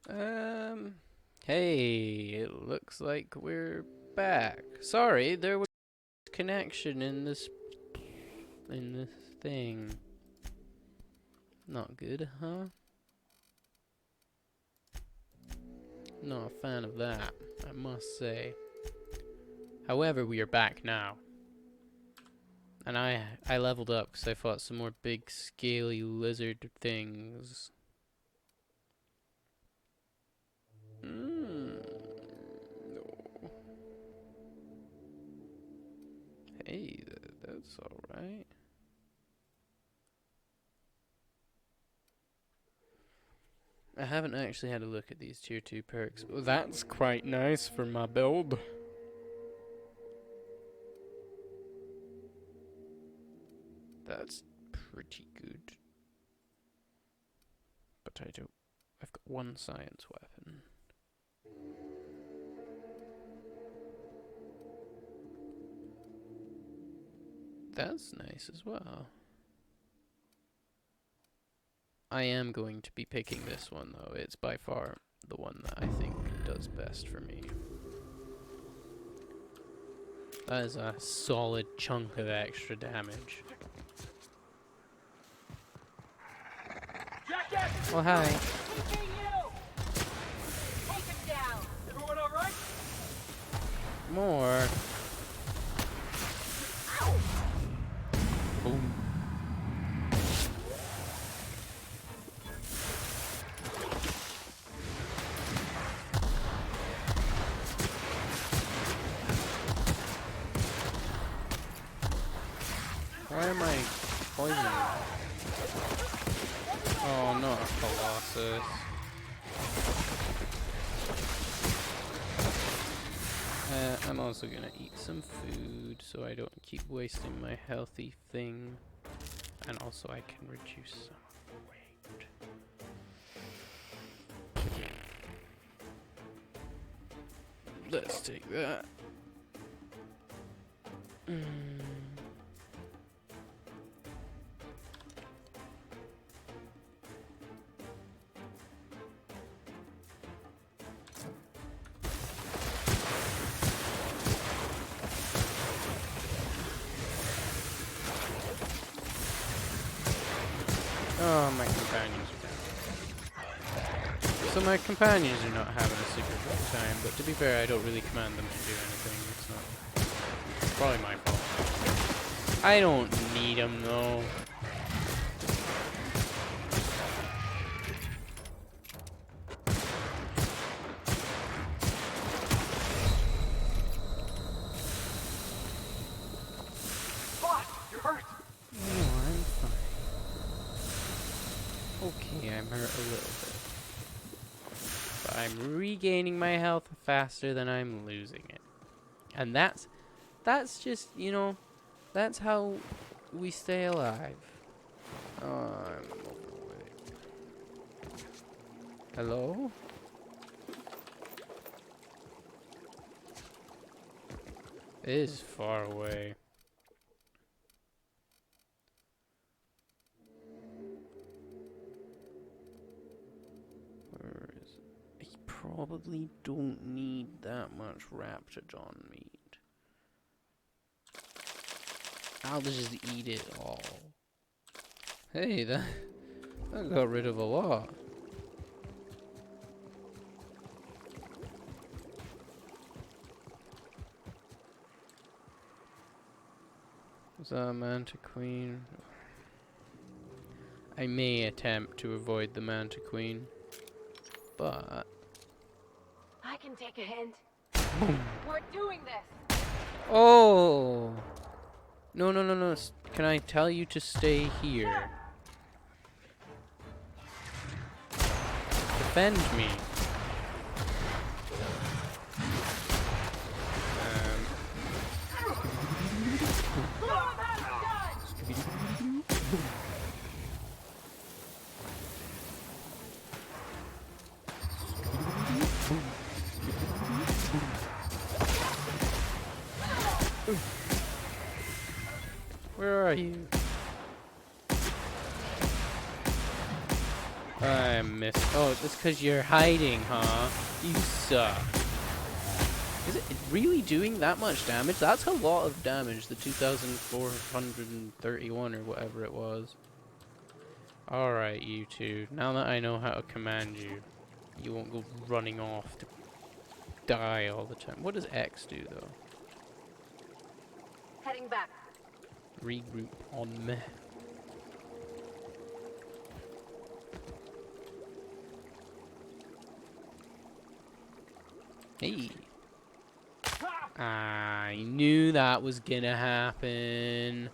Um, hey, it looks like we're back. Sorry, there was connection in this thing. Not good, huh? Not a fan of that, I must say. However, we are back now. And I leveled up because I fought some more big scaly lizard things. No. Hey, that's alright. I haven't actually had a look at these tier 2 perks. Well, that's quite nice for my build. That's pretty good. But I don't... I've got one science weapon. That's nice as well. I am going to be picking this one though. It's by far the one that I think does best for me. That is a solid chunk of extra damage. Well, hi. Everyone all right? More. Boom. Why am I poisoning? Oh, not a Colossus. I'm also gonna eat some food so I don't keep wasting my healthy thing. And also I can reduce some of the weight. Let's take that. Oh, my companions are down. So my companions are not having a super good time, but to be fair, I don't really command them to do anything. It's probably my fault. I don't need them though. Boss, you're hurt. No, I'm fine. Okay, I'm hurt a little bit. But I'm regaining my health faster than I'm losing it. And that's just, you know, that's how we stay alive. Oh, I'm overweight. Hello? It is far away. Where is it? I probably don't need that much Raptidon meat. I'll just eat it all. Hey, that got rid of a lot. Was that a Manta Queen? I may attempt to avoid the Manta Queen, but... I can take a hint. Boom. We're doing this. Oh! No, no, no, no. Can I tell you to stay here? Defend me. Where are you? I missed. Oh, it's because you're hiding, huh? You suck. Is it really doing that much damage? That's a lot of damage, the 2,431 or whatever it was. Alright, you two. Now that I know how to command you, you won't go running off to die all the time. What does X do, though? Heading back. Regroup on me. Hey. I knew that was gonna happen.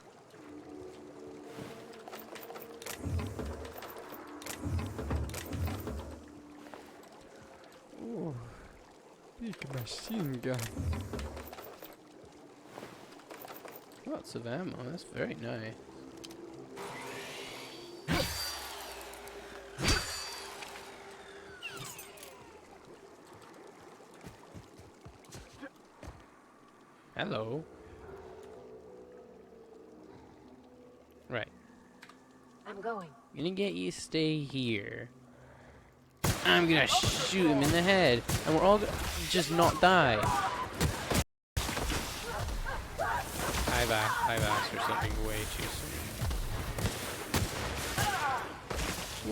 Oh, big machine gun. Lots of ammo, that's very nice. Hello. Right. I'm going. I'm gonna get you to stay here. I'm gonna shoot him in the head, and we're all gonna just not die. I've asked for something way too soon.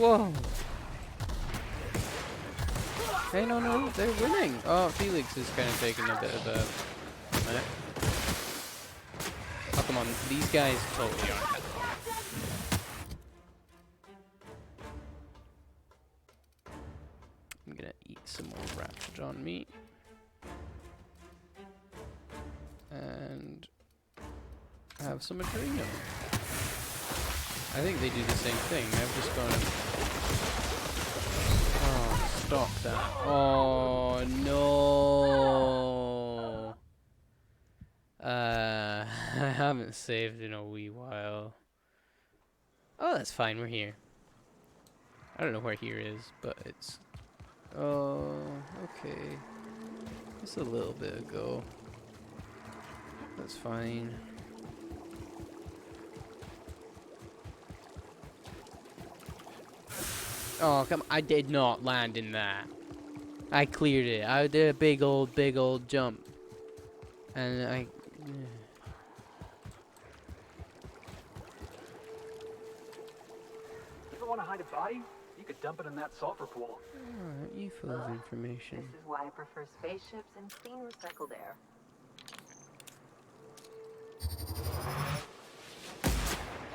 Whoa. Hey, no, they're winning. Oh, Felix is kind of taking a bit of a minute. Oh, come on, these guys totally aren't. I'm gonna eat some more Raptor meat. And have some adrenal. I think they do the same thing. I've just gone and... Oh, stop that. Oh, no. I haven't saved in a wee while. Oh, that's fine. We're here. I don't know where here is, but it's... Oh, okay. Just a little bit ago. That's fine. Oh, come on. I did not land in that. I cleared it. I did a big old jump. And I... Ever want to hide a body? You could dump it in that sulfur pool. Alright, you full of information. This is why I prefer spaceships and clean recycled air.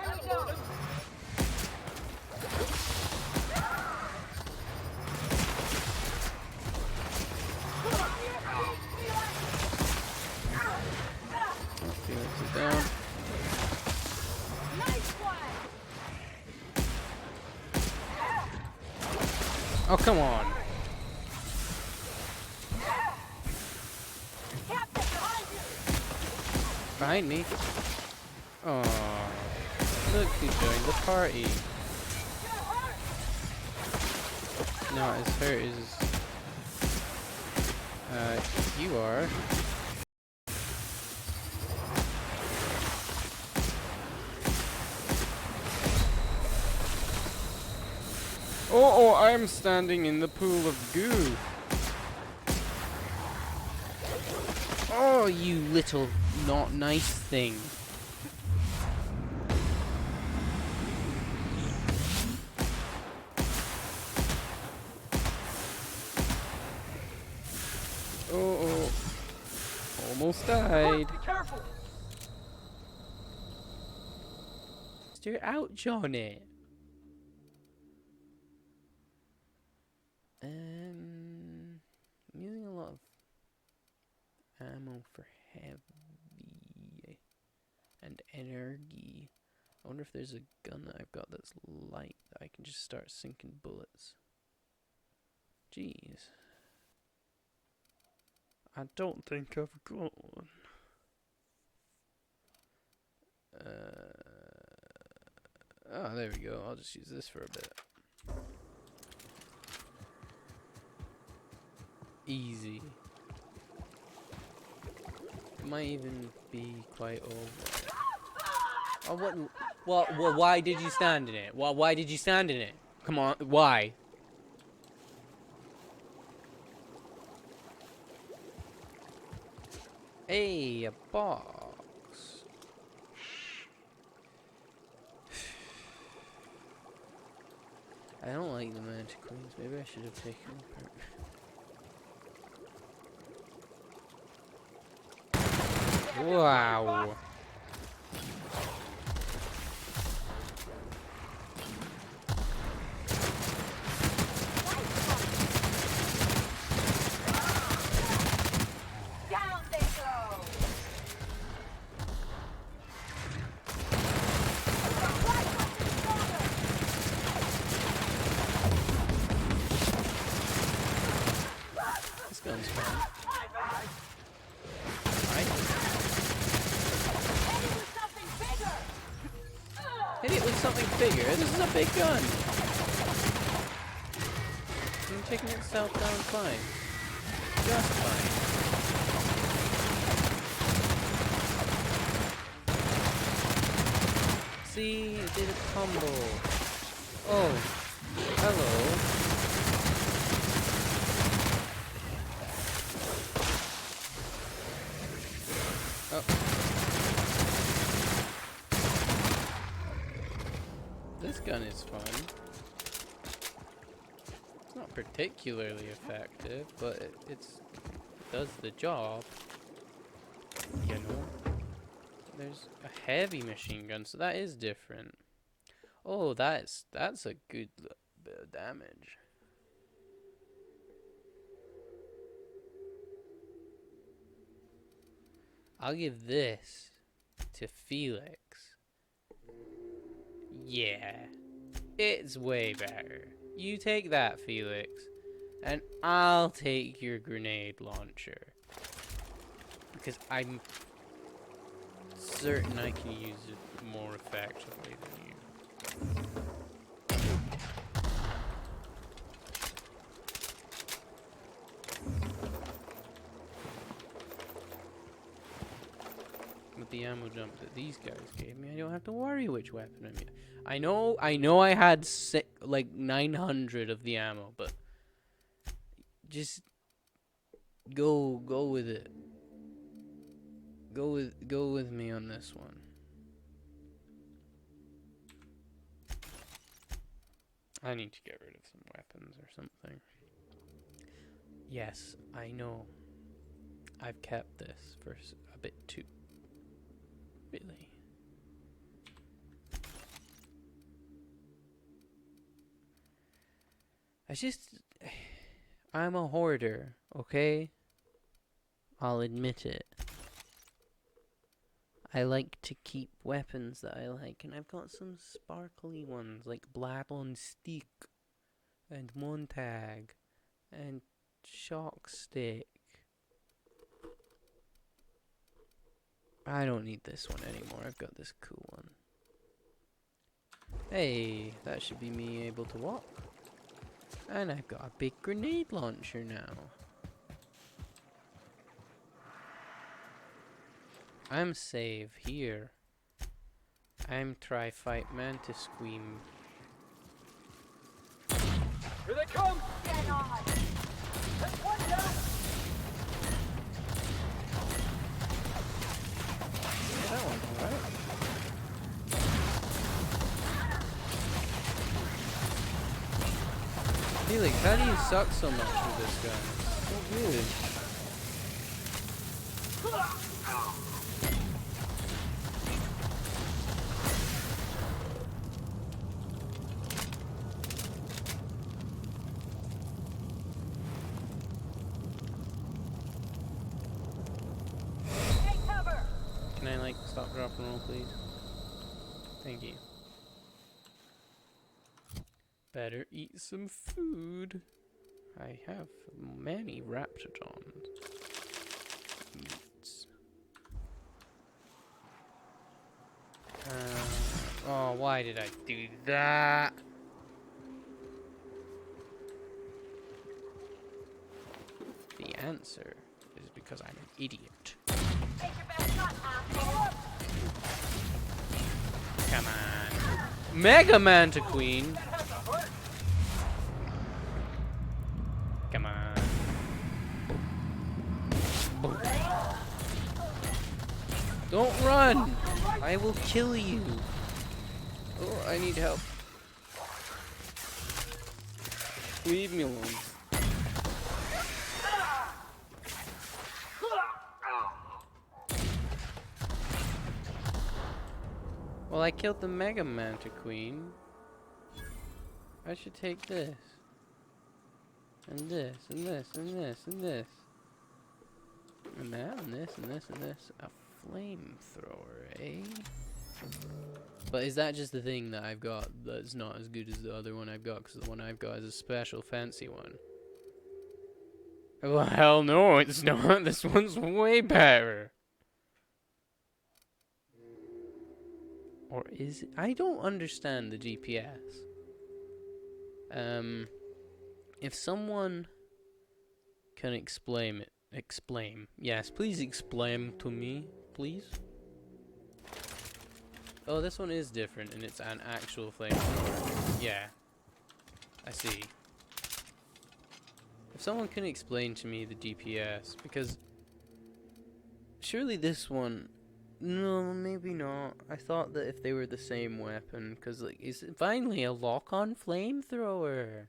Here we go. Felix is down. Nice one. Oh, come on. Captain, behind you. Behind me. Oh, look who joined the party. Not as hurt as you are. Oh, I'm standing in the pool of goo. Oh, you little not nice thing. Oh, almost died. Be careful! You're out, Johnny. I'm using a lot of ammo for heavy and energy. I wonder if there's a gun that I've got that's light that I can just start sinking bullets. Jeez. I don't think I've got one. Oh, there we go. I'll just use this for a bit. Easy. It might even be quite over. Oh, what? Why did you stand in it? Why did you stand in it? Come on, why? Hey, a box. I don't like the manticoons. Maybe I should have taken them apart. Wow. Down they go! This gun's fun. Right? Hit it with something bigger. This is a big gun. I'm taking itself down fine. Just fine. See, it did a combo. Oh, hello. Oh. This gun is fun. It's not particularly effective, but it does the job. You know? There's a heavy machine gun, so that is different. Oh, that's a good bit of damage. I'll give this to Felix. Yeah, it's way better. You take that, Felix, and I'll take your grenade launcher. Because I'm certain I can use it more effectively than you. With the ammo jump that these guys gave me, I don't have to worry which weapon I'm using. I know I had like 900 of the ammo, but just go with it. Go with me on this one. I need to get rid of some weapons or something. Yes, I know. I've kept this for a bit too. Really? I'm a hoarder, okay? I'll admit it. I like to keep weapons that I like, and I've got some sparkly ones like Blab on Stick and Montag and Shock Stick. I don't need this one anymore. I've got this cool one. Hey, that should be me able to walk. And I've got a big grenade launcher now. I'm safe here. I'm try fight mantis scream. Here they come! Get on! That's one down! Yeah, that one's alright. Felix, how do you suck so much with this gun? It's so good. Take cover! Can I like stop, drop, and roll, please? Thank you. Better eat some food. I have many raptidons. Meats. Oh, why did I do that? The answer is because I'm an idiot. Take your best shot, asshole! Come on. Mega Manta Queen. Boom. Don't run! I will kill you. Oh, I need help. Leave me alone. Well, I killed the Mega Manta Queen. I should take this. And this, and this, and this, and this. And that, and this, and this, and this. A flamethrower, eh? But is that just the thing that I've got that's not as good as the other one I've got? Because the one I've got is a special fancy one. Well, hell no, it's not. This one's way better. Or is it? I don't understand the GPS. If someone can explain it. Explain. Yes, please explain to me, please. Oh, this one is different, and it's an actual flamethrower. Yeah. I see. If someone can explain to me the DPS, because surely this one, no, maybe not. I thought that if they were the same weapon, because like, is it finally a lock-on flamethrower?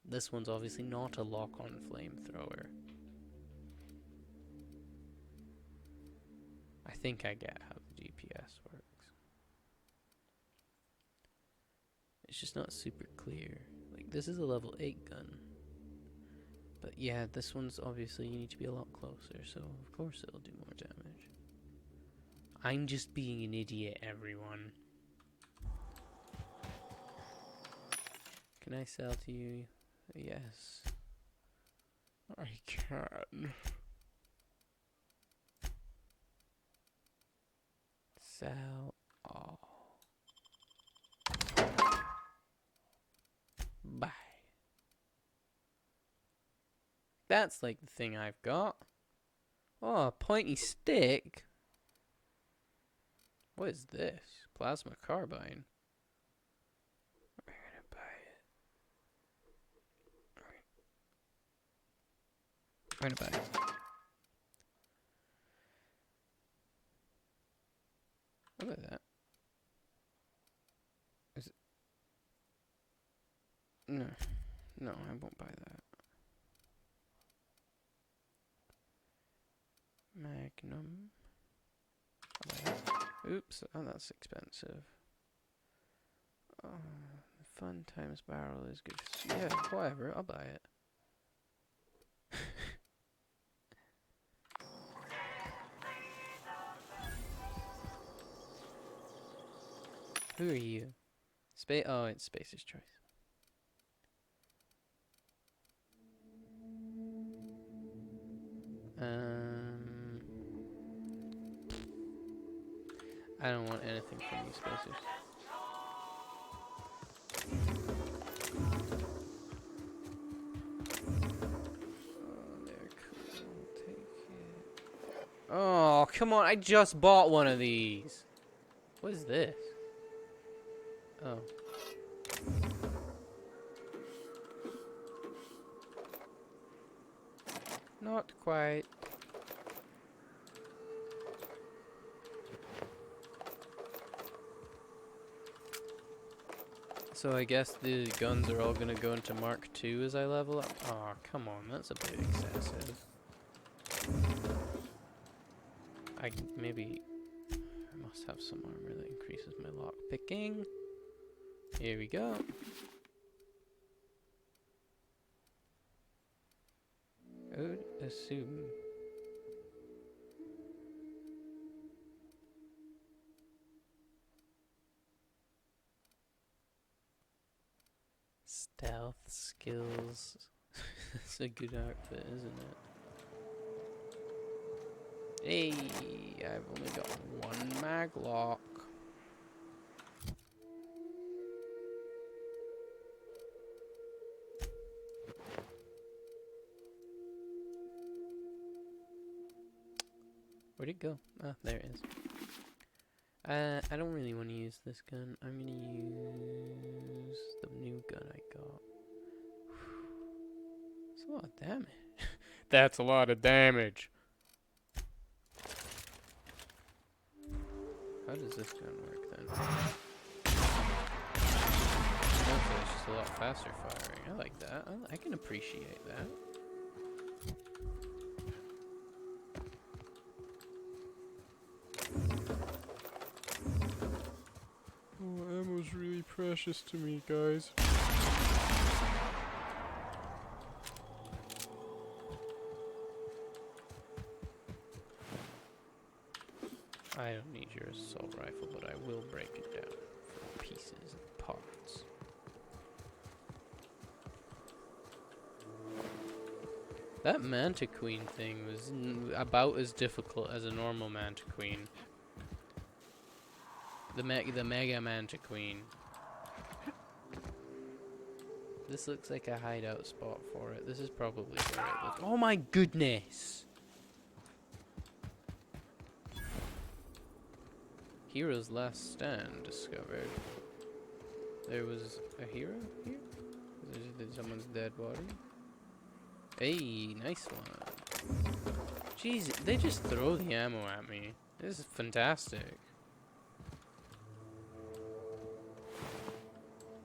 This one's obviously not a lock-on flamethrower. I think I get how the GPS works. It's just not super clear. Like, this is a level 8 gun. But yeah, this one's obviously you need to be a lot closer, so of course it'll do more damage. I'm just being an idiot, everyone. Can I sell to you? Yes. I can. Sell all. Bye. That's like the thing I've got. Oh, a pointy stick? What is this? Plasma carbine. We're gonna buy it. We're gonna buy it. I'll buy that. Is it? No. No, I won't buy that. Magnum. I'll buy that. Oops, oh, that's expensive. Oh, fun times barrel is good. Yeah, whatever, I'll buy it. Who are you? Oh, it's Spacer's choice. I don't want anything from you, Spacers. Oh, they're cool. Take it. Oh, come on! I just bought one of these. What is this? Oh. Not quite. So I guess the guns are all gonna go into Mark II as I level up? Oh, come on, that's a bit excessive. Maybe I must have some armor that increases my lock picking. Here we go. I would assume. Stealth skills. It's a good outfit, isn't it? Hey, I've only got one mag lock. Where'd it go? Ah, there it is. I don't really want to use this gun. I'm gonna use the new gun I got. It's a lot of damage. That's a lot of damage. How does this gun work then? Okay, it's just a lot faster firing. I like that. I can appreciate that. Oh, ammo's really precious to me, guys. I don't need your assault rifle, but I will break it down for pieces and parts. That Manta Queen thing was about as difficult as a normal Manta Queen. The Mega Manta Queen. This looks like a hideout spot for it. This is probably where it looks. Oh my goodness! Hero's Last Stand discovered. There was a hero here? There's someone's dead body. Hey, nice one. Jeez, they just throw the ammo at me. This is fantastic.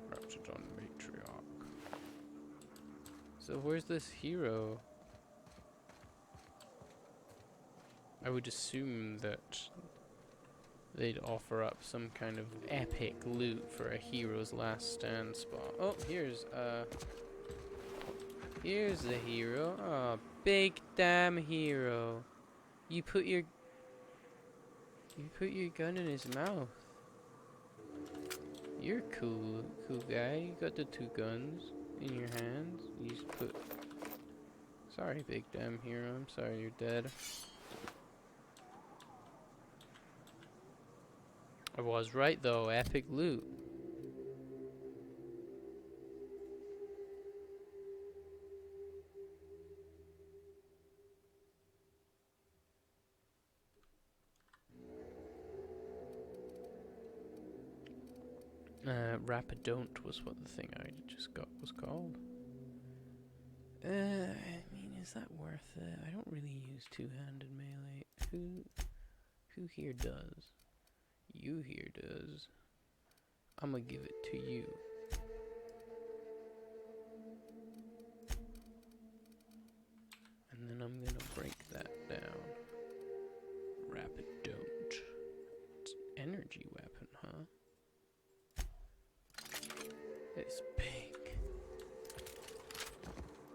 Raptured on Matriarch. So where's this hero? I would assume that they'd offer up some kind of epic loot for a hero's last stand spot. Oh, here's the hero. Oh, big damn hero. You put your gun in his mouth. You're cool guy. You got the two guns in your hands. You just put. Sorry, big damn hero. I'm sorry you're dead. I was right though. Epic loot. Rapidont was what the thing I just got was called. I mean, is that worth it? I don't really use two-handed melee. Who here does? You here does. I'm gonna give it to you. And then I'm gonna break that down. Rapidont. It's an energy weapon, huh? It's big.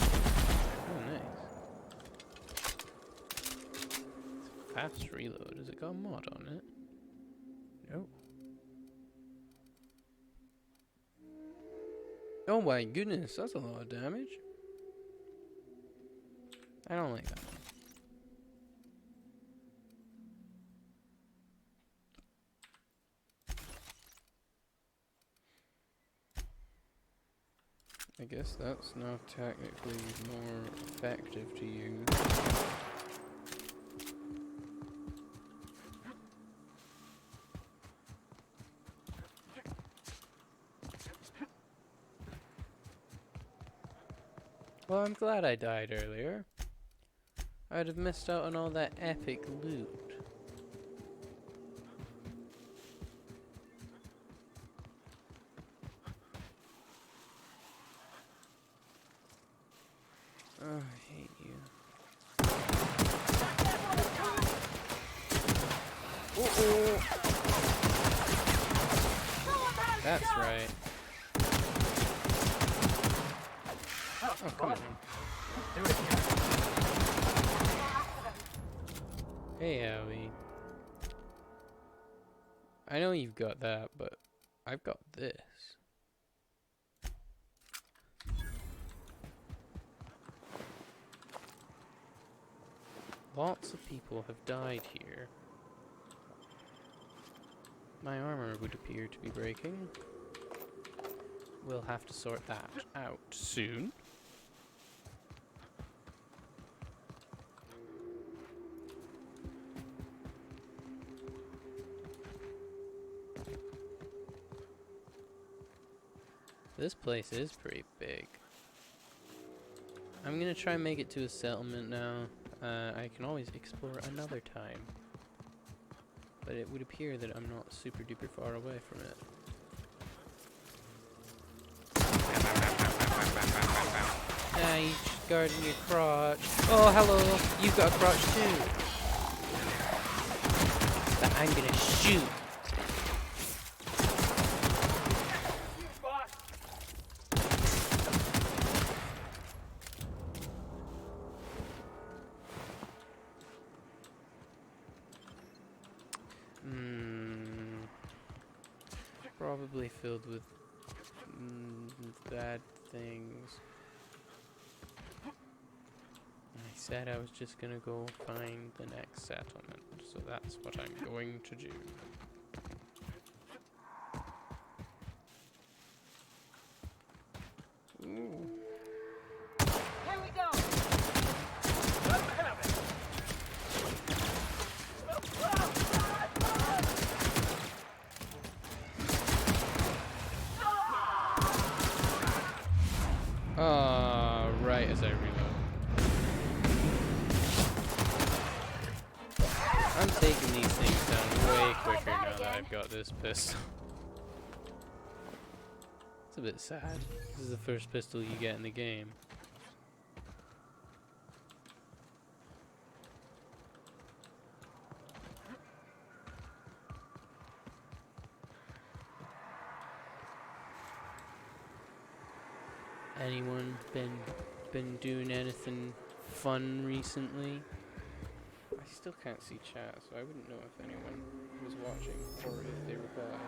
Oh, nice. It's a fast reload. Has it got a mod on it? No. Oh my goodness, that's a lot of damage. I don't like that one. I guess that's now technically more effective to use. Well, I'm glad I died earlier. I'd have missed out on all that epic loot. Oh, I hate you. Uh-oh. That's right. Oh, come on. Do it again. Hey, Howie. I know you've got that, but I've got this. Lots of people have died here. My armor would appear to be breaking. We'll have to sort that out soon. This place is pretty big. I'm gonna try and make it to a settlement now. I can always explore another time. But it would appear that I'm not super duper far away from it. Ah, you just guarding your crotch. Oh, hello! You've got a crotch too! But I'm gonna shoot! Probably filled with bad things. I said I was just gonna go find the next settlement, so that's what I'm going to do. Ooh. Here we go. Let him have it. Right as I reload. I'm taking these things down way quicker now that I've got this pistol. It's a bit sad. This is the first pistol you get in the game. Anyone been doing anything fun recently? I still can't see chat, so I wouldn't know if anyone was watching or if they replied.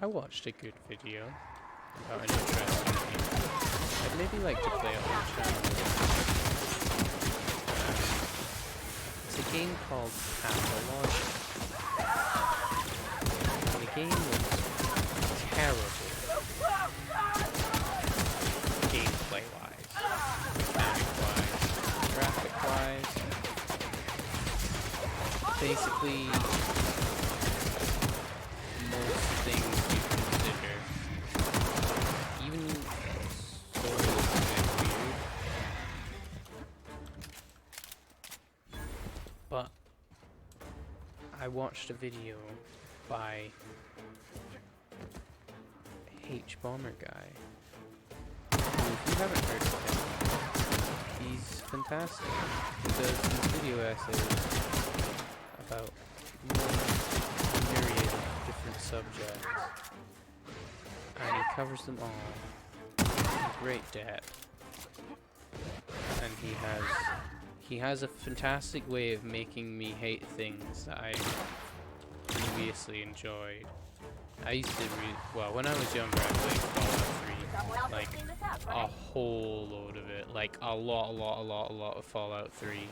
I watched a good video about an interesting game. I'd maybe like to play it on the channel. It's a game called Pathologic. And the game looks terrible. Gameplay-wise, mechanic-wise, graphic-wise. Basically, most things you consider, even sort of a bit weird, but I watched a video by H Bomber Guy, who, if you haven't heard of him, he's fantastic. He does these video essays about myriad different subjects, and he covers them all in great depth, and he has a fantastic way of making me hate things that I previously enjoyed. I used to when I was younger I played Fallout 3, like a whole load of it, like a lot of Fallout 3.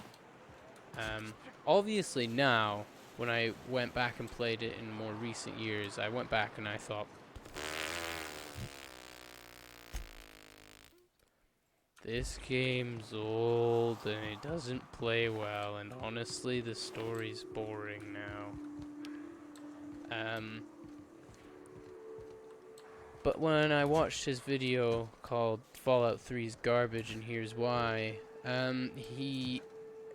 Obviously now, when I went back and played it in more recent years, I went back and I thought, this game's old and it doesn't play well, and honestly the story's boring now. But when I watched his video called Fallout 3's Garbage and Here's Why, he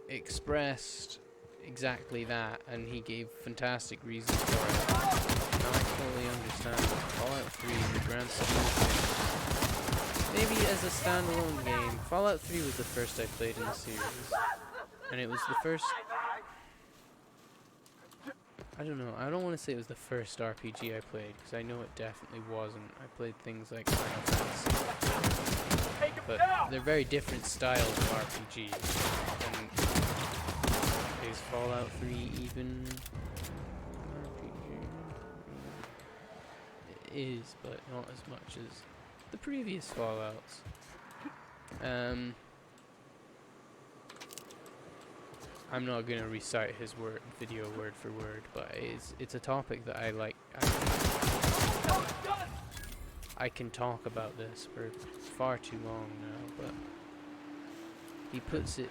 expressed exactly that, and he gave fantastic reasons for it. Now I totally understand that Fallout 3 in the grand scheme of things, maybe as a standalone game, Fallout 3 was the first I played in the series, and it was the first, I don't know, I don't want to say it was the first RPG I played, because I know it definitely wasn't. I played things like Final Fantasy, but they're very different styles of RPGs, and is Fallout 3 even an RPG? It is, but not as much as the previous Fallouts. I'm not gonna recite his video word for word, but it's a topic that I like. I can talk about this for far too long now, but he puts it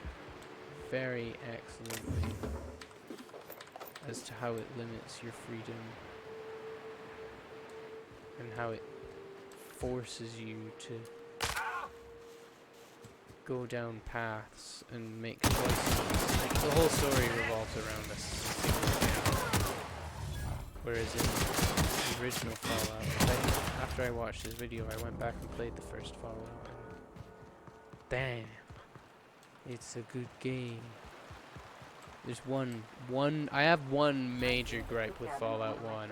very excellently as to how it limits your freedom and how it forces you to go down paths and make choices. Like, the whole story revolves around a single game. Whereas in the original Fallout, after I watched this video, I went back and played the first Fallout. And damn, it's a good game. There's I have one major gripe with Fallout 1,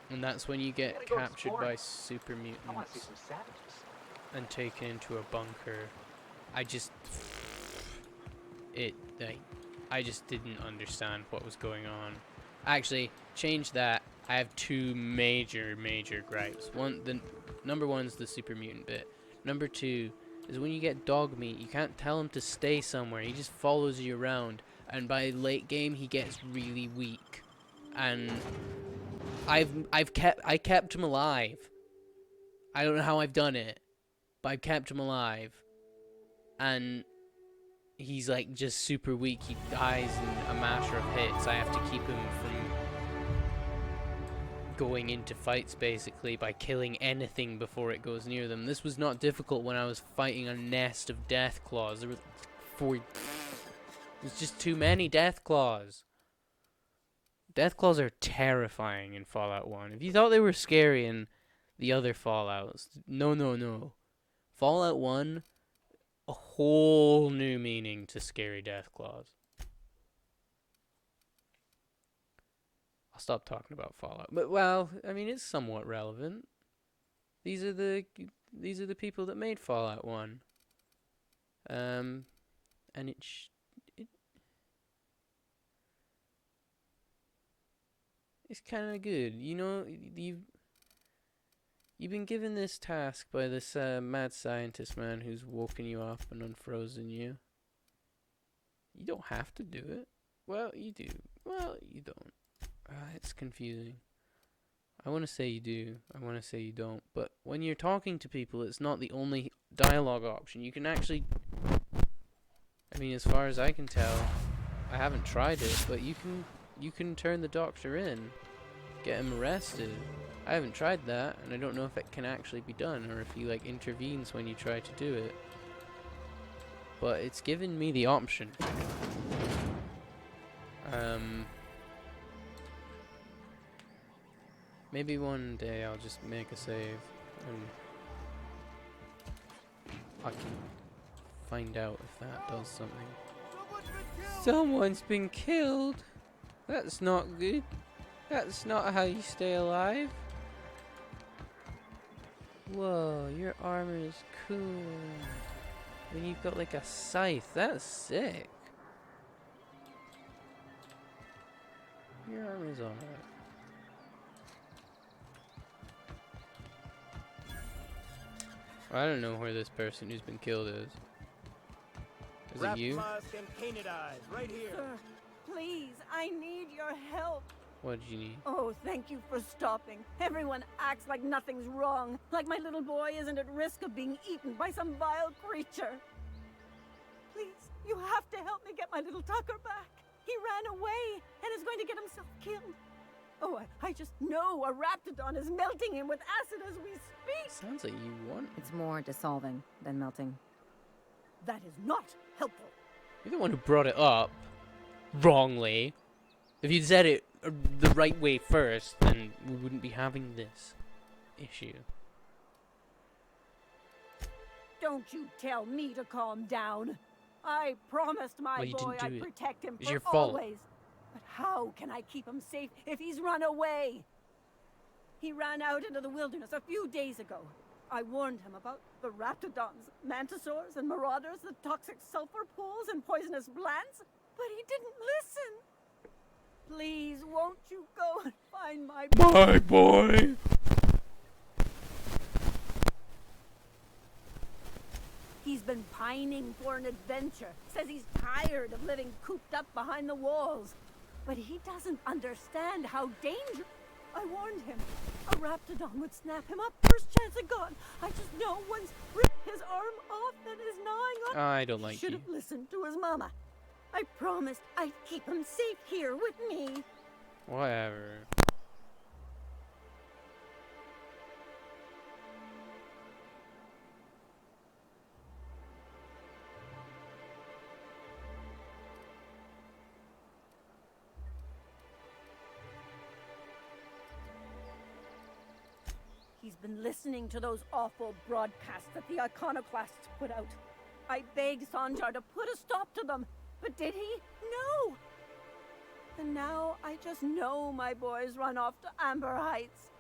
and that's when you get captured by super mutants and taken into a bunker. I just didn't understand what was going on. Actually, change that. I have two major gripes. Number one's the super mutant bit. Number two is when you get dog meat, you can't tell him to stay somewhere. He just follows you around, and by late game he gets really weak. And I kept him alive. I don't know how I've done it, but I've kept him alive. And he's like just super weak. He dies in a matter of hits. I have to keep him from going into fights basically by killing anything before it goes near them. This was not difficult when I was fighting a nest of death claws. There was just too many death claws. Death claws are terrifying in Fallout 1. If you thought they were scary in the other Fallouts, no. Fallout 1, a whole new meaning to scary death claws. I'll stop talking about Fallout. But well, I mean, it's somewhat relevant. These are the people that made Fallout 1. And it's kind of good. You know, you've been given this task by this mad scientist man who's woken you up and unfrozen you. You don't have to do it. Well, you do. Well, you don't. It's confusing. I want to say you do. I want to say you don't. But when you're talking to people, it's not the only dialogue option. You can actually... I mean, as far as I can tell, I haven't tried it, but you can turn the doctor in, get him arrested. I haven't tried that, and I don't know if it can actually be done, or if he like intervenes when you try to do it. But it's given me the option. Maybe one day I'll just make a save and I can find out if that does something. Someone's been killed. That's not good. That's not how you stay alive. Whoa, your armor is cool. And you've got like a scythe. That's sick. Your armor's alright. I don't know where this person who's been killed is. Is it you? Right here. Sir, please, I need your help. What did you need? Oh, thank you for stopping. Everyone acts like nothing's wrong, like my little boy isn't at risk of being eaten by some vile creature. Please, you have to help me get my little Tucker back. He ran away and is going to get himself killed. Oh, I just know a raptidon is melting him with acid as we speak. Sounds like you want. It's more dissolving than melting. That is not helpful. You're the one who brought it up wrongly. If you'd said it the right way first, then we wouldn't be having this issue. Don't you tell me to calm down. I promised my boy I'd protect him for always. But how can I keep him safe if he's run away? He ran out into the wilderness a few days ago. I warned him about the raptidons, mantisaurs, and marauders, the toxic sulfur pools, and poisonous plants, but he didn't listen. Please, won't you go and find my boy? My boy! He's been pining for an adventure. Says he's tired of living cooped up behind the walls. But he doesn't understand how dangerous. I warned him. A raptidon would snap him up first chance it got. I just know once ripped his arm off and is gnawing I don't like Should you. have listened to his mama. I promised I'd keep him safe here with me. Whatever. He's been listening to those awful broadcasts that the iconoclasts put out. I begged Sanjar to put a stop to them, but did he? No! And now I just know my boy's run off to Amber Heights.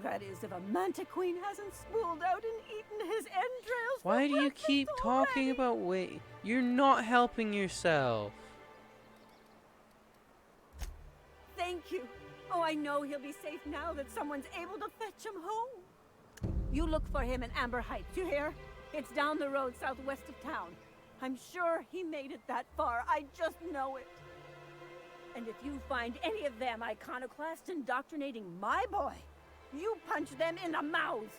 That is, if a Manta Queen hasn't spooled out and eaten his entrails. Why do you keep talking about wait? You're not helping yourself. Thank you. Oh, I know he'll be safe now that someone's able to fetch him home. You look for him in Amber Heights, you hear? It's down the road southwest of town. I'm sure he made it that far. I just know it. And if you find any of them iconoclasts indoctrinating my boy, you punch them in the mouths.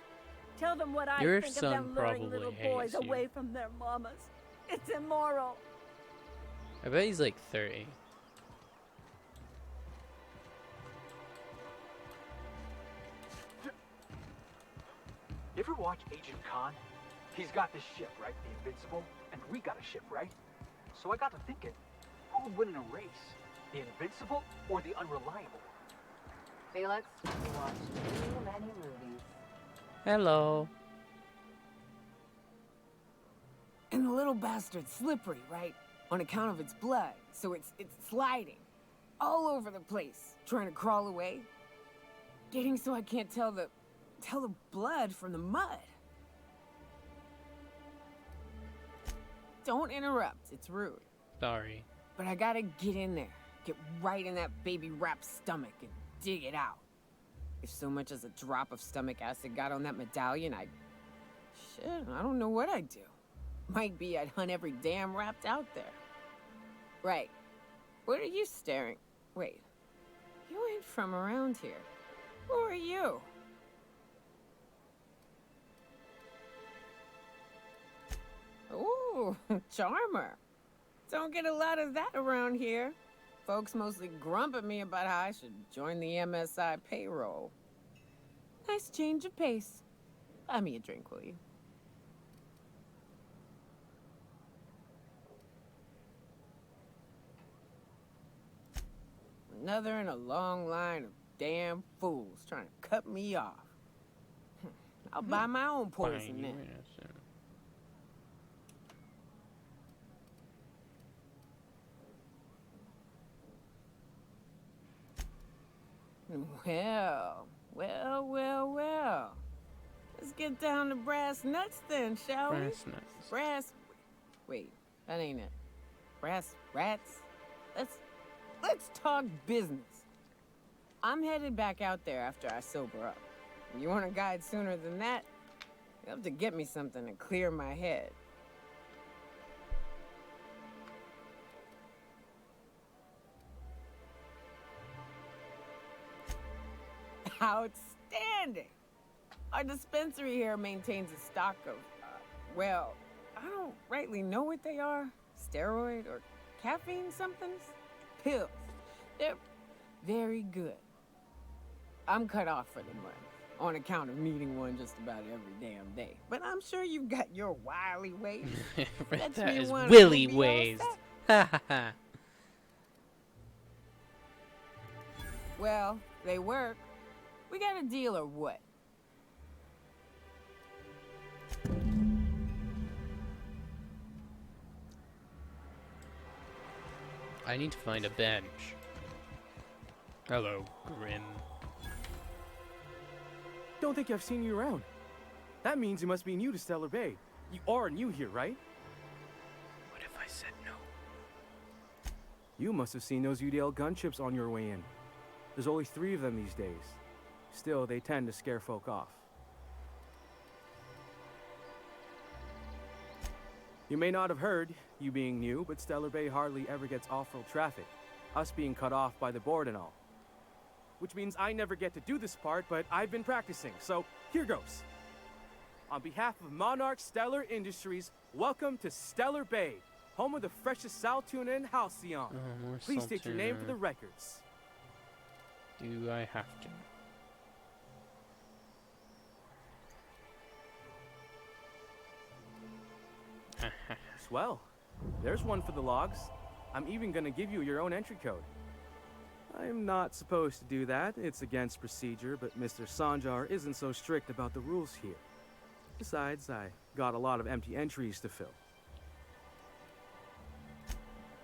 Tell them what I Your think son of them luring probably little hates boys you. away from their mamas. It's immoral. I bet he's like 30. You ever watch Agent Khan? He's got this ship, right? The Invincible. And we got a ship, right? So I got to thinking, who would win in a race? The Invincible or the Unreliable? Felix, you watch too many movies. Hello. And the little bastard's slippery, right? On account of its blood, so it's sliding all over the place, trying to crawl away. Getting so I can't tell the blood from the mud. Don't interrupt, it's rude. Sorry. But I gotta get in there, get right in that baby rap's stomach and dig it out. If so much as a drop of stomach acid got on that medallion, shit, I don't know what I'd do. Might be I'd hunt every damn wrapped out there. Right. What are you staring? Wait. You ain't from around here. Who are you? Ooh, charmer. Don't get a lot of that around here. Folks mostly grump at me about how I should join the MSI payroll. Nice change of pace. Buy me a drink, will you? Another in a long line of damn fools trying to cut me off. I'll buy my own poison Fine, then. you're innocent. Well. Let's get down to brass nuts then, shall we? Brass nuts. Brass... Wait, that ain't it. Brass rats? Let's talk business. I'm headed back out there after I sober up. You want a guide sooner than that? You have to get me something to clear my head. Outstanding! Our dispensary here maintains a stock of, well, I don't rightly know what they are. Steroid or caffeine somethings? Pills. They're very good. I'm cut off for the month on account of needing one just about every damn day. But I'm sure you've got your wily ways. That is one Willy and we'll be all ways. set. Ha ha ha. Well, they work. We got a deal or what? I need to find a bench. Hello, Grim. Don't think I've seen you around. That means you must be new to Stellar Bay. You are new here, right? What if I said no? You must have seen those UDL gunships on your way in. There's only 3 of them these days. Still, they tend to scare folk off. You may not have heard, you being new, but Stellar Bay hardly ever gets off-road traffic. Us being cut off by the board and all. Which means I never get to do this part, but I've been practicing, so here goes. On behalf of Monarch Stellar Industries, welcome to Stellar Bay, home of the freshest sal tuna in Halcyon. More Please salt state your name for tuna. the records. Do I have to? Swell. There's one for the logs. I'm even gonna give you your own entry code. I'm not supposed to do that. It's against procedure, but Mr. Sanjar isn't so strict about the rules here. Besides, I got a lot of empty entries to fill.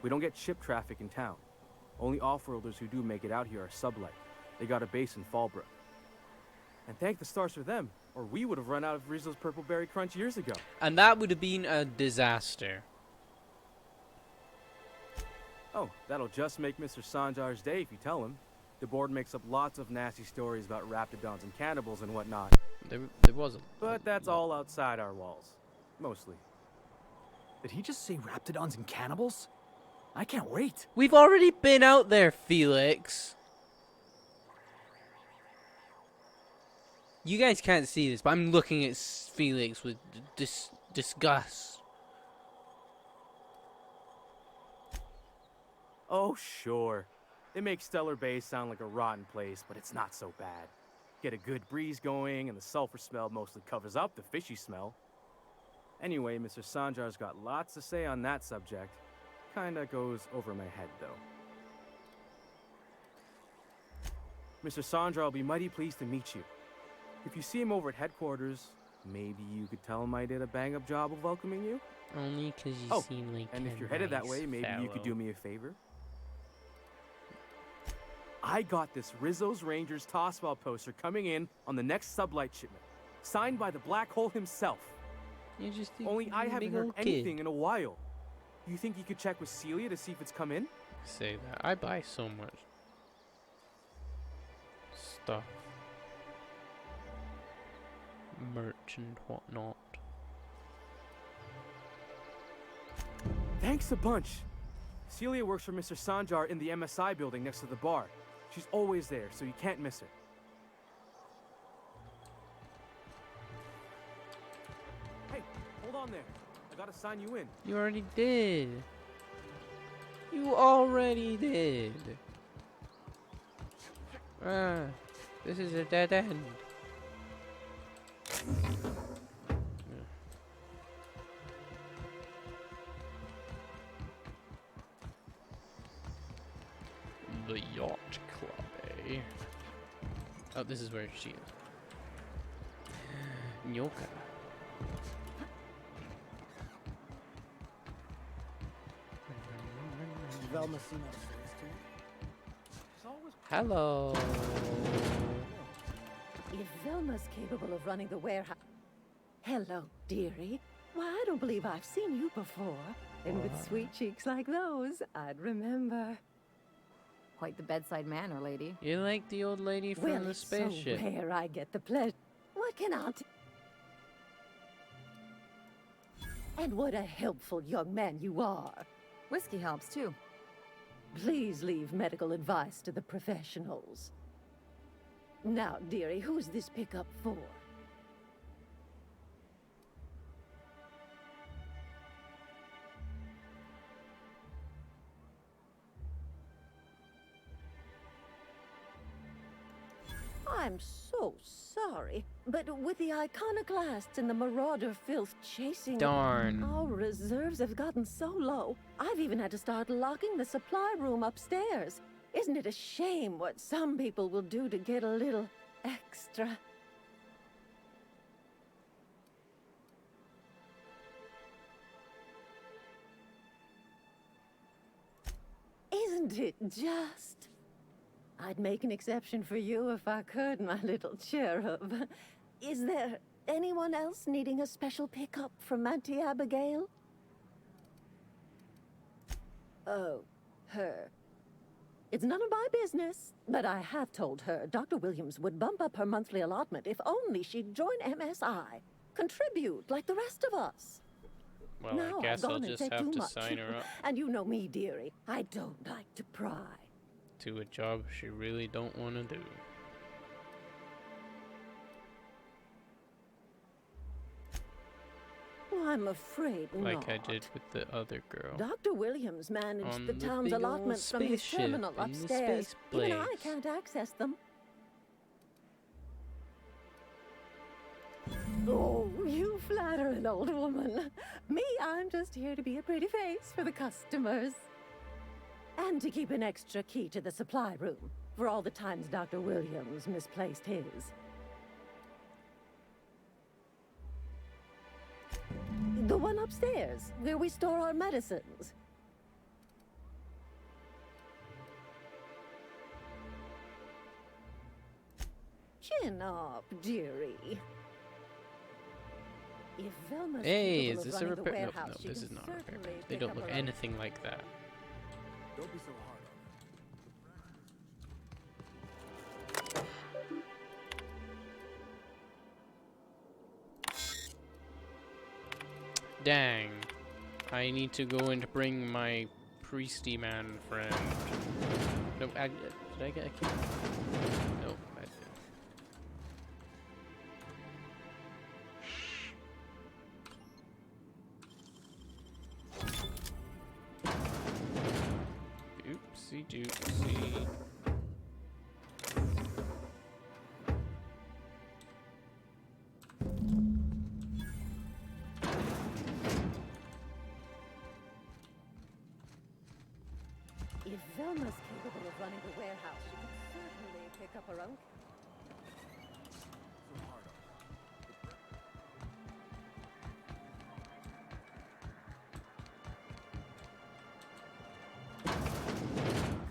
We don't get ship traffic in town. Only off-worlders who do make it out here are sublight. They got a base in Fallbrook. And thank the stars for them, or we would have run out of Rizzo's Purple Berry Crunch years ago. And that would have been a disaster. Oh, that'll just make Mr. Sanjar's day if you tell him. The board makes up lots of nasty stories about raptidons and cannibals and whatnot. There wasn't. But that's all outside our walls. Mostly. Did he just say raptidons and cannibals? I can't wait. We've already been out there, Felix. You guys can't see this, but I'm looking at Felix with disgust. Oh, sure. It makes Stellar Bay sound like a rotten place, but it's not so bad. Get a good breeze going, and the sulfur smell mostly covers up the fishy smell. Anyway, Mr. Sanjar's got lots to say on that subject. Kinda goes over my head, though. Mr. Sanjar will be mighty pleased to meet you. If you see him over at headquarters, maybe you could tell him I did a bang-up job of welcoming you? Only because you seem like and a if you're headed that nice way, maybe you could fellow. do me a favor. I got this Rizzo's Rangers Tossball poster coming in on the next sublight shipment, signed by the Black Hole himself. You're just a Only I haven't big heard old anything kid. in a while. You think you could check with Celia to see if it's come in? Say that. I buy so much stuff. Merch and whatnot. Thanks a bunch. Celia works for Mr. Sanjar in the MSI building next to the bar. She's always there, so you can't miss her. Hey, hold on there. I gotta sign you in. You already did. You already did. This is a dead end. The Yacht Club, eh? Oh, this is where she is. Nyoka. Velma seen upstairs too? Hello. If Velma's capable of running the warehouse... Hello, dearie. Why, I don't believe I've seen you before. And with sweet cheeks like those, I'd remember. Quite the bedside manner, lady. You like the old lady from Well, the it's spaceship? so rare I get the pleasure. What can Auntie... And what a helpful young man you are. Whiskey helps, too. Please leave medical advice to the professionals. Now, dearie, who's this pickup for? I'm so sorry, but with the iconoclasts and the marauder filth chasing... Darn. Our reserves have gotten so low, I've even had to start locking the supply room upstairs. Isn't it a shame what some people will do to get a little extra? Isn't it just? I'd make an exception for you if I could, my little cherub. Is there anyone else needing a special pickup from Auntie Abigail? Oh, her. It's none of my business, but I have told her Dr. Williams would bump up her monthly allotment if only she'd join MSI. Contribute like the rest of us. Well, Now I guess I've I'll gone and just said have too to much. sign her up And you know me, dearie. I don't like to pry. to a job she really don't want to do. I'm afraid like not. I did with the other girl. Dr. Williams managed On the the town's big old allotments from his spaceship terminal in the upstairs. space Even I place. can't access them. Oh, you flatter an old woman. Me, I'm just here to be a pretty face for the customers. And to keep an extra key to the supply room for all the times Dr. Williams misplaced his. The one upstairs, where we store our medicines. Chin up, dearie. If Velma's Hey, capable is of this a running the repair? No, warehouse, no, she this can is not a repair. certainly They pick don't up look her own. anything like that. Don't be so hard on Dang. I need to go and bring my priesty man friend. No, did I get a key? No, I didn't. Oopsie doopsie. If Velma's capable of running the warehouse, she can certainly pick up her own.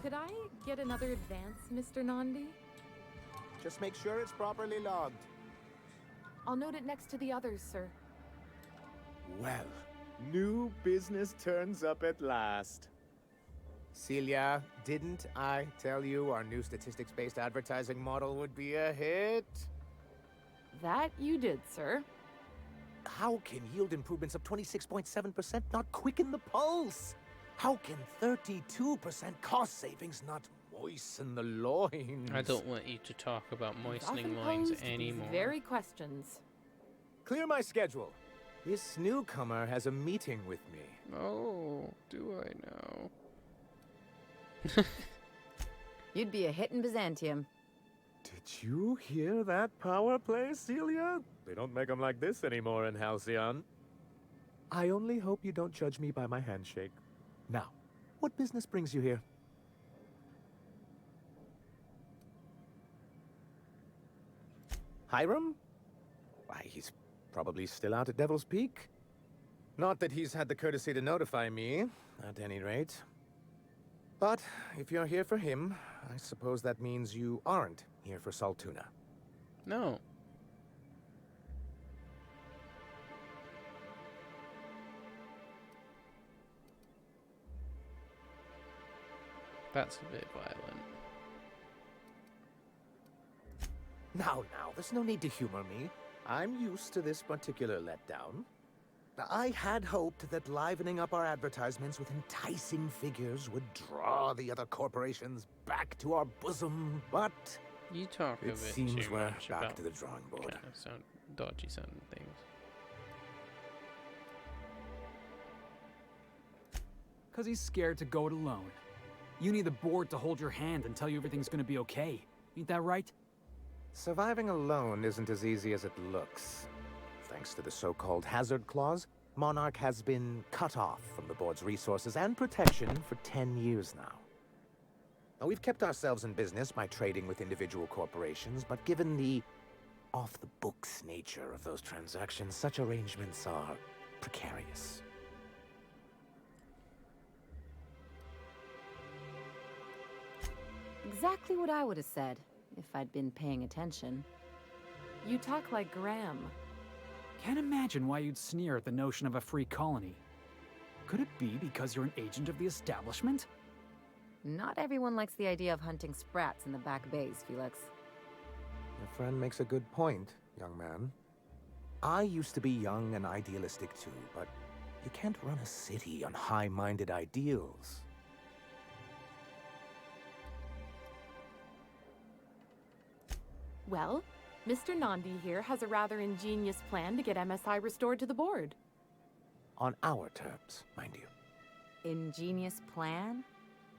Could I get another advance, Mr. Nandi? Just make sure it's properly logged. I'll note it next to the others, sir. Well, new business turns up at last. Celia, didn't I tell you our new statistics-based advertising model would be a hit? That you did, sir. How can yield improvements of 26.7% not quicken the pulse? How can 32% cost savings not moisten the loins? I don't want you to talk about moistening Often loins posed these anymore. very questions. Clear my schedule. This newcomer has a meeting with me. Oh, do I know? You'd be a hit in Byzantium. Did you hear that power play, Celia? They don't make them like this anymore in Halcyon. I only hope you don't judge me by my handshake. Now, what business brings you here? Hiram? Why, he's probably still out at Devil's Peak. Not that he's had the courtesy to notify me, at any rate. But if you're here for him, I suppose that means you aren't here for Saltuna. No. That's a bit violent. Now, there's no need to humor me. I'm used to this particular letdown. I had hoped that livening up our advertisements with enticing figures would draw the other corporations back to our bosom, but You talk a it bit seems too we're much back about to the drawing board. kind of sound dodgy sounding things. Because he's scared to go it alone. You need the board to hold your hand and tell you everything's gonna be okay. Ain't that right? Surviving alone isn't as easy as it looks. Thanks to the so-called hazard clause, Monarch has been cut off from the board's resources and protection for 10 years now. Now, we've kept ourselves in business by trading with individual corporations, but given the off-the-books nature of those transactions, such arrangements are precarious. Exactly what I would have said if I'd been paying attention. You talk like Graham. Can't imagine why you'd sneer at the notion of a free colony. Could it be because you're an agent of the establishment? Not everyone likes the idea of hunting sprats in the back bays, Felix. Your friend makes a good point, young man. I used to be young and idealistic too, but you can't run a city on high-minded ideals. Well, Mr. Nandi here has a rather ingenious plan to get MSI restored to the board. On our terms, mind you. Ingenious plan?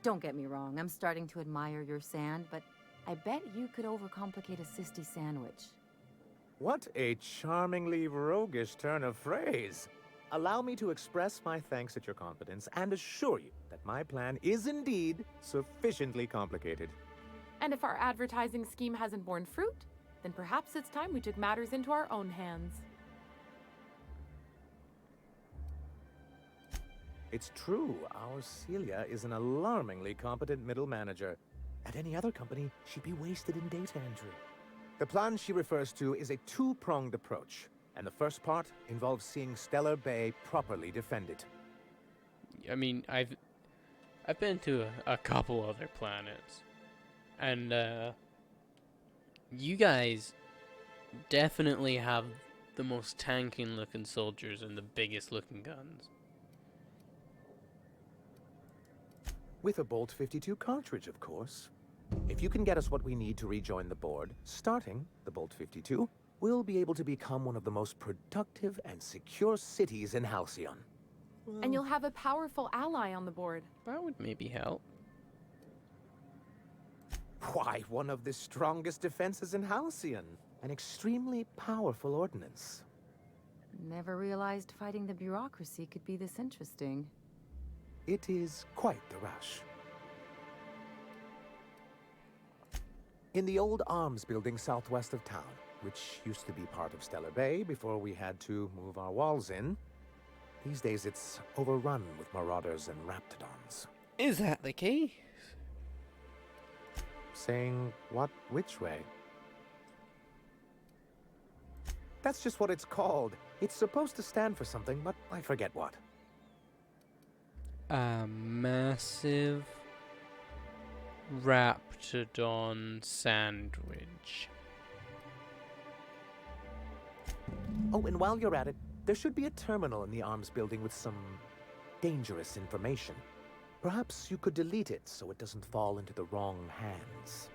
Don't get me wrong, I'm starting to admire your sand, but I bet you could overcomplicate a sisty sandwich. What a charmingly roguish turn of phrase. Allow me to express my thanks at your confidence and assure you that my plan is indeed sufficiently complicated. And if our advertising scheme hasn't borne fruit, then perhaps it's time we took matters into our own hands. It's true, our Celia is an alarmingly competent middle manager. At any other company, she'd be wasted in data entry. The plan she refers to is a two-pronged approach, and the first part involves seeing Stellar Bay properly defended. I mean, I've been to a couple other planets, and you guys definitely have the most tanking-looking soldiers and the biggest-looking guns. With a Bolt 52 cartridge, of course. If you can get us what we need to rejoin the board, starting the Bolt 52, we'll be able to become one of the most productive and secure cities in Halcyon. And you'll have a powerful ally on the board. That would maybe help. Why, one of the strongest defenses in Halcyon. An extremely powerful ordnance. Never realized fighting the bureaucracy could be this interesting. It is quite the rush. In the old arms building southwest of town, which used to be part of Stellar Bay before we had to move our walls in, these days it's overrun with marauders and raptidons. Is that the case? Saying what which way? That's just what it's called. It's supposed to stand for something, but I forget what. A massive raptidon sandwich. Oh, and while you're at it, there should be a terminal in the arms building with some dangerous information. Perhaps you could delete it so it doesn't fall into the wrong hands.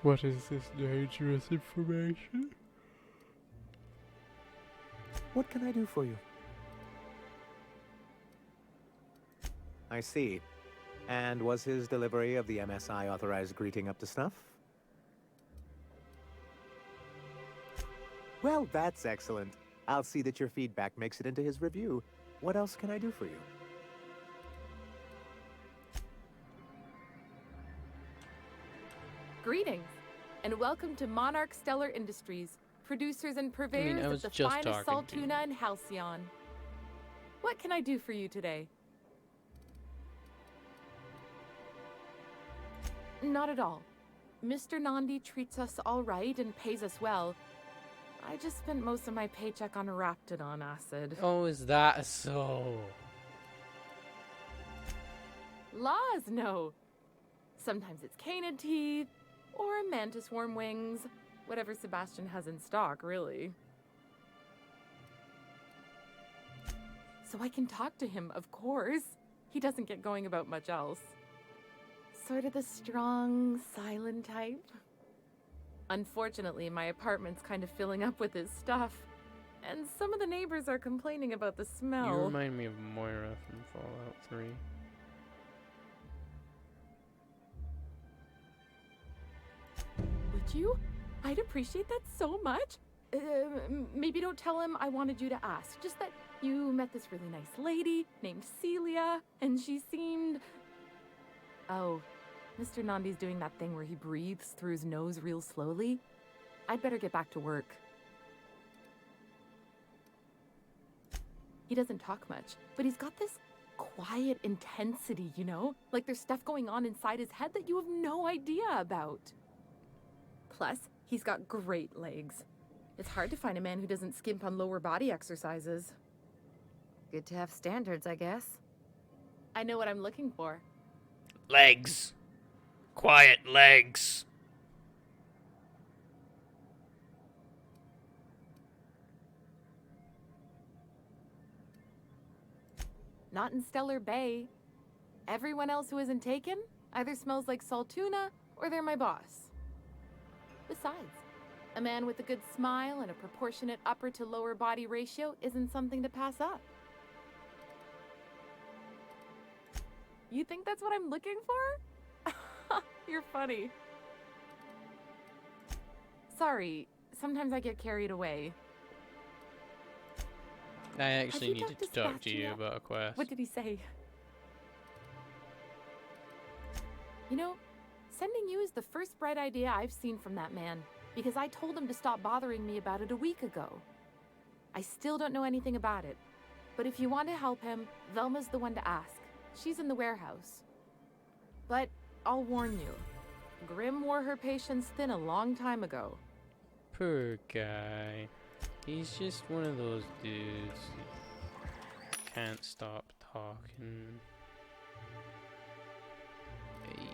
What is this dangerous information? What can I do for you? I see. And was his delivery of the MSI authorized greeting up to snuff? Well, that's excellent. I'll see that your feedback makes it into his review. What else can I do for you? Greetings, and welcome to Monarch Stellar Industries, producers and purveyors of the finest salt tuna in Halcyon. What can I do for you today? Not at all. Mr. Nandi treats us all right and pays us well. I just spent most of my paycheck on raptidon acid. Oh, is that so? Laws, no. Sometimes it's canid teeth, or mantis worm wings. Whatever Sebastian has in stock, really. So I can talk to him, of course. He doesn't get going about much else. Sort of the strong, silent type. Unfortunately, my apartment's kind of filling up with his stuff. And some of the neighbors are complaining about the smell. You remind me of Moira from Fallout 3. Would you? I'd appreciate that so much. Maybe don't tell him I wanted you to ask. Just that you met this really nice lady named Celia, and she seemed... Oh, Mr. Nandi's doing that thing where he breathes through his nose real slowly. I'd better get back to work. He doesn't talk much, but he's got this quiet intensity, you know? Like there's stuff going on inside his head that you have no idea about. Plus, he's got great legs. It's hard to find a man who doesn't skimp on lower body exercises. Good to have standards, I guess. I know what I'm looking for. Legs. Quiet legs. Not in Stellar Bay. Everyone else who isn't taken either smells like salt tuna or they're my boss. Besides, a man with a good smile and a proportionate upper to lower body ratio isn't something to pass up. You think that's what I'm looking for? You're funny. Sorry, sometimes I get carried away. I actually needed to talk to Sebastian you yet? about a quest. What did he say? You know, sending you is the first bright idea I've seen from that man, because I told him to stop bothering me about it a week ago. I still don't know anything about it, but if you want to help him, Velma's the one to ask. She's in the warehouse. But I'll warn you, Grim wore her patience thin a long time ago. Poor guy. He's just one of those dudes who can't stop talking. Hey.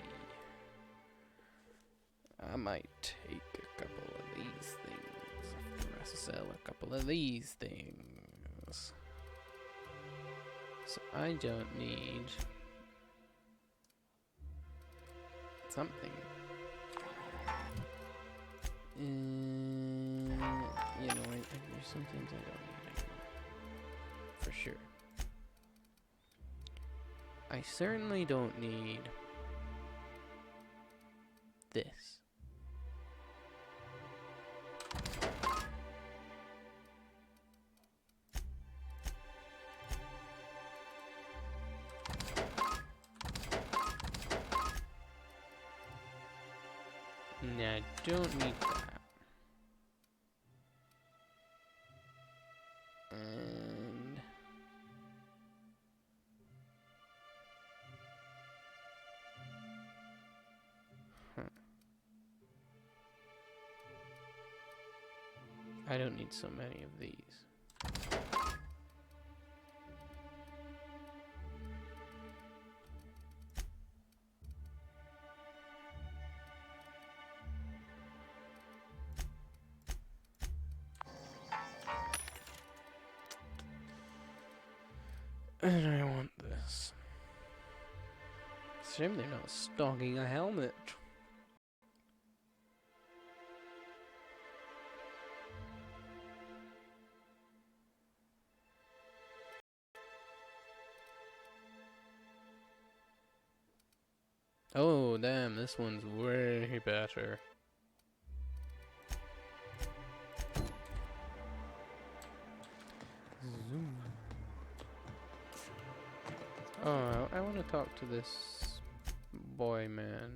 I might take a couple of these things after I sell a couple of these things. So I don't need something. You know, there's some things I don't need anymore. For sure. I certainly don't need this. Nah, I don't need that. And I don't need so many of these. And I want this. Shame they're not stocking a helmet. Oh, damn, this one's way better. Zoom. Oh, I want to talk to this boy man.